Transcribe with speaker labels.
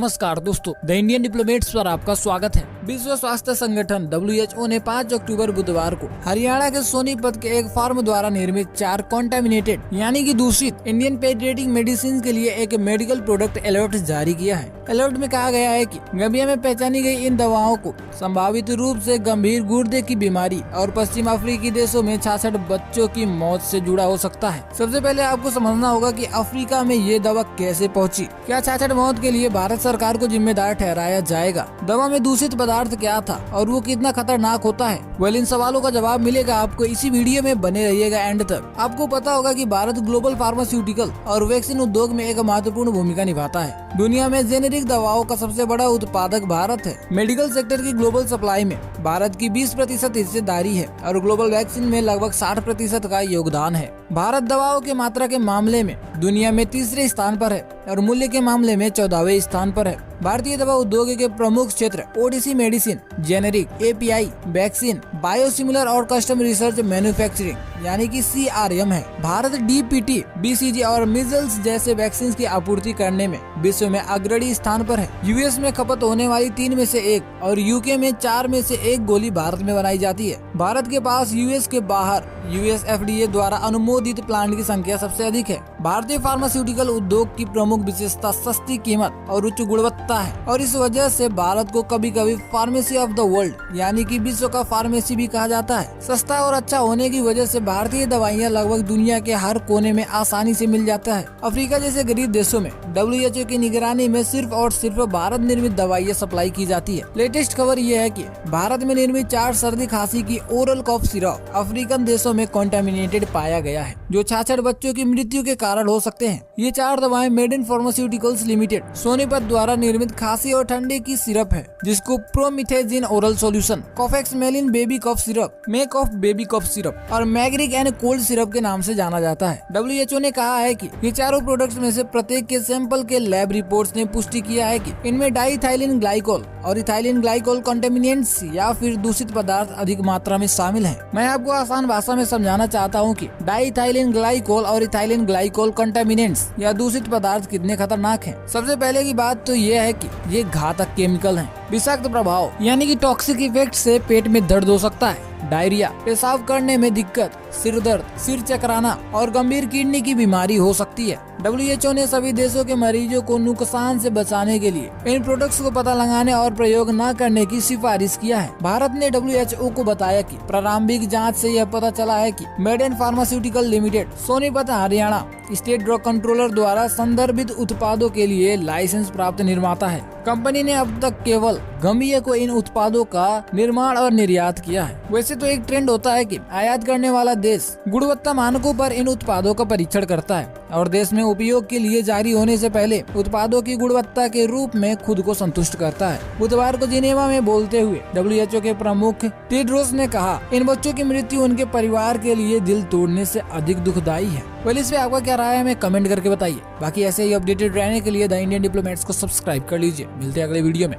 Speaker 1: नमस्कार दोस्तों, the Indian diplomats पर आपका स्वागत है। विश्व स्वास्थ्य संगठन WHO ने 5 अक्टूबर बुधवार को हरियाणा के सोनीपत के एक फार्म द्वारा निर्मित 4 कॉन्टामिनेटेड यानी कि दूषित इंडियन पेडियाट्रिक मेडिसिन के लिए एक मेडिकल प्रोडक्ट अलर्ट जारी किया है। अलर्ट में कहा गया है कि गंबिया में पहचानी गई इन दवाओं को संभावित रूप से गंभीर गुर्दे की बीमारी और पश्चिम अफ्रीकी देशों में 66 बच्चों की मौत से जुड़ा हो सकता है। सबसे पहले आपको समझना होगा कि अफ्रीका में ये दवा कैसे पहुंची। क्या 66 मौत के लिए भारत सरकार को जिम्मेदार ठहराया जाएगा? दवा में दूषित पदार्थ क्या था और वो कितना खतरनाक होता है? इन सवालों का जवाब मिलेगा आपको इसी वीडियो में, बने रहिएगा एंड तक। आपको पता होगा कि भारत ग्लोबल फार्मास्यूटिकल और वैक्सीन उद्योग में एक महत्वपूर्ण भूमिका निभाता है। दुनिया में जेनेरिक दवाओं का सबसे बड़ा उत्पादक भारत है। मेडिकल सेक्टर की ग्लोबल सप्लाई में भारत की 20% हिस्सेदारी है और ग्लोबल वैक्सीन में लगभग 60% का योगदान है। भारत दवाओं के मात्रा के मामले में दुनिया में तीसरे स्थान पर है और मूल्य के मामले में 14वें स्थान पर है। भारतीय दवा उद्योग के प्रमुख क्षेत्र OTC medicine, generic, API, vaccine, biosimilar और कस्टम रिसर्च मैन्युफैक्चरिंग यानी कि CRM है। भारत DPT, BCG और मिजल्स जैसे वैक्सीन की आपूर्ति करने में विश्व में अग्रणी स्थान पर है। यूएस में खपत होने वाली 3 में से 1 और यूके में 4 में से 1 गोली भारत में बनाई जाती है। भारत के पास यूएस के बाहर US FDA द्वारा अनुमोदित प्लांट की संख्या सबसे अधिक है। भारतीय फार्मास्यूटिकल उद्योग की प्रमुख विशेषता सस्ती कीमत और उच्च गुणवत्ता है और इस वजह से भारत को कभी कभी फार्मेसी ऑफ द वर्ल्ड यानी कि विश्व का फार्मेसी भी कहा जाता है। सस्ता और अच्छा होने की वजह से भारतीय दवाइयाँ लगभग दुनिया के हर कोने में आसानी से मिल जाता है। अफ्रीका जैसे गरीब देशों में WHO की निगरानी में सिर्फ और सिर्फ भारत निर्मित दवाइयाँ सप्लाई की जाती है। लेटेस्ट खबर ये है कि भारत में निर्मित 4 सर्दी खांसी की ओरल कॉफ सिरप अफ्रीकन देशों में कॉन्टामिनेटेड पाया गया है, जो 66 बच्चों की मृत्यु के कारण हो सकते हैं। ये 4 दवाएं Maiden pharmaceuticals limited Sonipat द्वारा निर्मित खांसी और ठंडे की सिरप है, जिसको promethazine oral solution, Kofexmalin baby cough syrup, Makoff baby cough syrup और मैग्रिक एंड कोल्ड सिरप के नाम से जाना जाता है। WHO ने कहा है कि ये चारों प्रोडक्ट्स में से प्रत्येक के सैंपल के लैब रिपोर्ट्स ने पुष्टि किया है कि इनमें डाइथाइलिन ग्लाइकोल और इथाइलिन ग्लाइकोल कंटेमिनेंट्स या फिर दूषित पदार्थ अधिक मात्रा में शामिल हैं। मैं आपको आसान भाषा में समझाना चाहता हूँ कि डाइथाइलिन ग्लाइकोल और इथाइलिन ग्लाइकोल कंटेमिनेंट्स या दूषित पदार्थ कितने खतरनाक हैं। सबसे पहले की बात तो ये है कि ये घातक केमिकल हैं। विषाक्त प्रभाव यानी कि टॉक्सिक इफेक्ट से पेट में दर्द हो सकता है, डायरिया, पेशाब करने में दिक्कत, सिर दर्द, सिर चकराना और गंभीर किडनी की बीमारी हो सकती है। WHO ने सभी देशों के मरीजों को नुकसान से बचाने के लिए इन प्रोडक्ट्स को पता लगाने और प्रयोग न करने की सिफारिश किया है। भारत ने WHO को बताया कि प्रारंभिक जांच से यह पता चला है कि made in pharmaceutical limited Sonipat Haryana state drug controller द्वारा संदर्भित उत्पादों के लिए लाइसेंस प्राप्त निर्माता है। कंपनी ने अब तक केवल गंबिया को इन उत्पादों का निर्माण और निर्यात किया है। वैसे तो एक ट्रेंड होता है कि आयात करने वाला देश गुणवत्ता मानकों पर इन उत्पादों का परीक्षण करता है और देश में उपयोग के लिए जारी होने से पहले उत्पादों की गुणवत्ता के रूप में खुद को संतुष्ट करता है। बुधवार को जिनेवा में बोलते हुए WHO के प्रमुख टेड्रोस ने कहा, इन बच्चों की मृत्यु उनके परिवार के लिए दिल तोड़ने से अधिक दुखदायी है। इस पे आपका क्या राय है हमें कमेंट करके बताइए। बाकी ऐसे ही अपडेटेड रहने के लिए द इंडियन डिप्लोमेट्स को सब्सक्राइब कर लीजिए। मिलते हैं अगले वीडियो में।